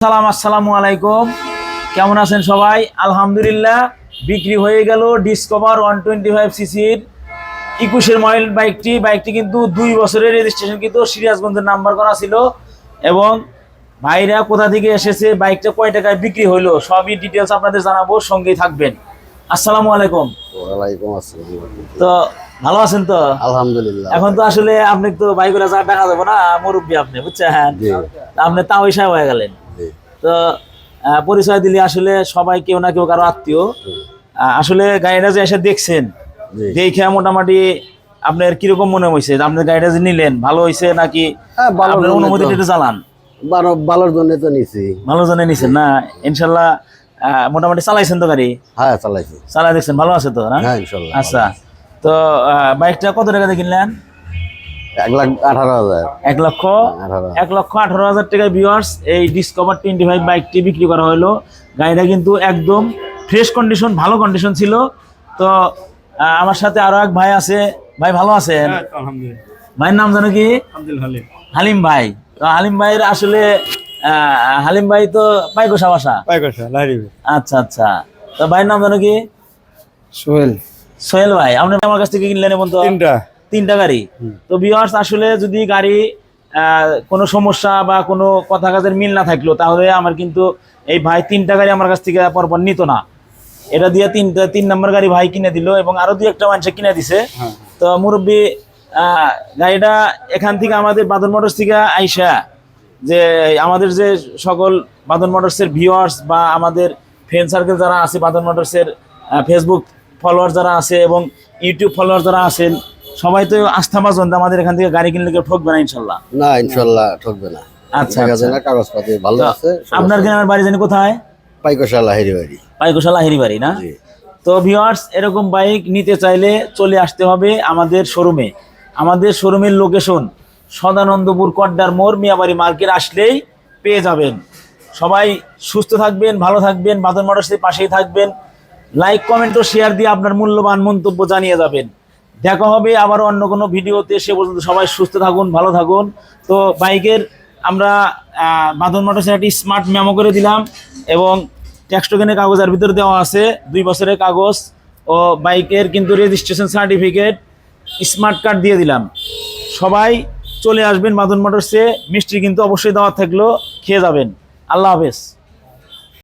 আসসালামু আলাইকুম। কেমন আছেন সবাই? আলহামদুলিল্লাহ, বিক্রি হয়ে গেল ডিসকভার 125 সিসির 21-এর মডেল বাইকটি কিন্তু 2 বছরের রেজিস্ট্রেশন, কিন্তু সিরাজগঞ্জের নাম্বার করা ছিল। এবং ভাইরা কোথা থেকে এসেছে, বাইকটা কয় টাকায় বিক্রি হলো, সবই ডিটেলস আপনাদের জানাবো, সঙ্গেই থাকবেন। আসসালামু আলাইকুম। ওয়ালাইকুম আসসালাম। তো ভালো আছেন তো? আলহামদুলিল্লাহ। এখন তো আসলে আপনি তো বাইকগুলো যা দেখা যাবো না, মুরব্বী আপনি, বুঝছেন? আপনি তাও হিসাব হয়ে গেলেন। তো পরিচয় দিলে আসলে সবাই কেউ না কেউ কারো আত্মীয়। আসলে গাড়িটা যে এসে দেখছেন, দেখে মোটামুটি আপনার কিরকম মনে হয়েছে? আপনার গাড়িটা যে নিলেন ভালো হয়েছে নাকি? আপনার অনুমতিটা একটু জানান। ভালোর জন্য তো নিছি। ভালো জন্য নিছেন না? ইনশাল্লাহ মোটামুটি চালাইছেন তো গাড়ি? হ্যাঁ, চালাইছি। চালাই দেখছেন, ভালো আছে তো না? হ্যাঁ, ইনশাল্লাহ। আচ্ছা, তো বাইকটা কত টাকা দিয়ে কিনলেন? 1,18,000। 1,18,000 টাকায় ভিউয়ার্স এই ডিসকভার 25 বাইকটি বিক্রি করা হলো। গাড়িটা কিন্তু একদম ফ্রেশ কন্ডিশন, ভালো কন্ডিশন ছিল। তো আমার সাথে আরো এক ভাই আছে। ভাই ভালো আছেন? ভাইয়ের নাম জানো কি? হালিম ভাই। তো হালিম ভাইয়ের আসলে হালিম ভাই তো পাইকোষা বাসা। আচ্ছা আচ্ছা, তো ভাইয়ের নাম জানো কি? সোহেল ভাই। আপনি আমার কাছ থেকে কিনলেন এবং তো তিনটা গাড়ি। তো ভিউয়ার্স, আসলে যদি গাড়ি কোনো সমস্যা বা কোনো কথা কাজের মিল না থাকলো, তাহলে আমার কিন্তু এই ভাই 3টা গাড়ি আমার কাছ থেকে পরপর নিত না। এটা দিয়ে 3 নম্বর গাড়ি ভাই কিনে দিল, এবং আরো 2-1টা মানুষে কিনে দিছে। তো মুরব্বী, গাড়িটা এখান থেকে আমাদের বাদন মোটরস থেকে আইসা, যে আমাদের যে সকল বাদন মোটরসের ভিউয়ার্স বা আমাদের ফ্রেন্ড সার্কেল যারা আছে, বাদন মোটরসের ফেসবুক ফলোয়ার যারা আছে এবং ইউটিউব ফলোয়ার যারা আছেন, সবাই তো আস্থাভাজন আমাদের এখান থেকে গাড়ি কিনলে কেউ ঠকবে না ইনশাল্লাহ? না, ইনশাল্লাহ ঠকবে না। আচ্ছা, কাগজপাতি ভালো আছে। আপনার গ্রামের বাড়ি জানি কোথায়? পাইকোষা লাহিড়ী বাড়ি। পাইকোষা লাহিড়ী বাড়ি না? তো ভিউয়ার্স, এরকম বাইক নিতে চাইলে চলে আসতে হবে আমাদের শোরুমে। আমাদের শোরুমের লোকেশন সদানন্দপুর কড্ডার মোড়, মিয়াবাড়ি মার্কেট আসলেই পেয়ে যাবেন। সবাই সুস্থ থাকবেন, ভালো থাকবেন, বাদন মোটরসের পাশেই থাকবেন। লাইক, কমেন্ট ও শেয়ার দিয়ে আপনার মূল্যবান মন্তব্য জানিয়ে যাবেন। দেখা হবে আবার অন্য কোনো ভিডিওতে। সে পর্যন্ত সবাই সুস্থ থাকুন, ভালো থাকুন। তো বাইকের আমরা বাদন মোটরসের একটি স্মার্ট মেমো করে দিলাম, এবং ট্যাক্স টোকেনের কাগজের ভিতরে দেওয়া আছে 2 বছরের কাগজ, ও বাইকের কিন্তু রেজিস্ট্রেশন সার্টিফিকেট, স্মার্ট কার্ড দিয়ে দিলাম। সবাই চলে আসবেন বাদন মোটরসে। মিষ্টি কিন্তু অবশ্যই দেওয়া থাকলো, খেয়ে যাবেন। আল্লাহ হাফেজ।